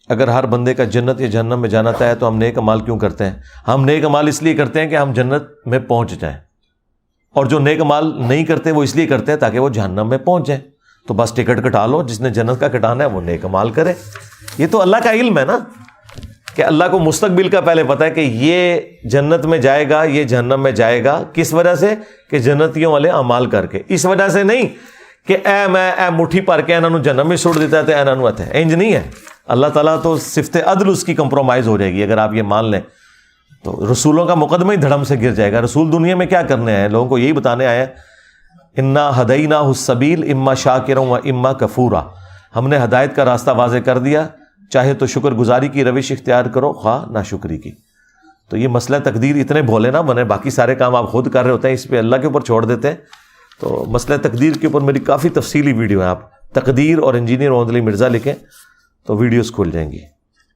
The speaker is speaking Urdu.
اگر ہر بندے کا جنت یا جہنم میں جانا طے ہے تو ہم نیک اعمال کیوں کرتے ہیں؟ ہم نیک اعمال اس لیے کرتے ہیں کہ ہم جنت میں پہنچ جائیں، اور جو نیک اعمال نہیں کرتے وہ اس لیے کرتے ہیں تاکہ وہ جہنم میں پہنچ جائیں۔ تو بس ٹکٹ کٹا لو، جس نے جنت کا کٹانا ہے وہ نیک اعمال کرے۔ یہ تو اللہ کا علم ہے نا، کہ اللہ کو مستقبل کا پہلے پتہ ہے کہ یہ جنت میں جائے گا، یہ جہنم میں جائے گا۔ کس وجہ سے؟ کہ جنتیوں والے اعمال کر کے، اس وجہ سے نہیں کہ اے مٹھی بھر کے انہوں جہنم میں سٹ دیتا ہے تو انہوں ہے، انج نہیں ہے۔ اللہ تعالیٰ تو صفت عدل اس کی کمپرومائز ہو جائے گی اگر آپ یہ مان لیں، تو رسولوں کا مقدمہ ہی دھڑم سے گر جائے گا۔ رسول دنیا میں کیا کرنے آئے ہیں؟ لوگوں کو یہی بتانے آئے ہیں، انا ہدیناہ السبیل اما شاکرا و اما کفورا، ہم نے ہدایت کا راستہ واضح کر دیا، چاہے تو شکر گزاری کی روش اختیار کرو، خواہ ناشکری کی۔ تو یہ مسئلہ تقدیر اتنے بھولے نہ بنے، باقی سارے کام آپ خود کر رہے ہوتے ہیں، اس پہ اللہ کے اوپر چھوڑ دیتے ہیں۔ تو مسئلہ تقدیر کے اوپر میری کافی تفصیلی ویڈیو ہے، آپ تقدیر اور انجینئر محمد علی مرزا لکھیں تو ویڈیوز کھل جائیں گی۔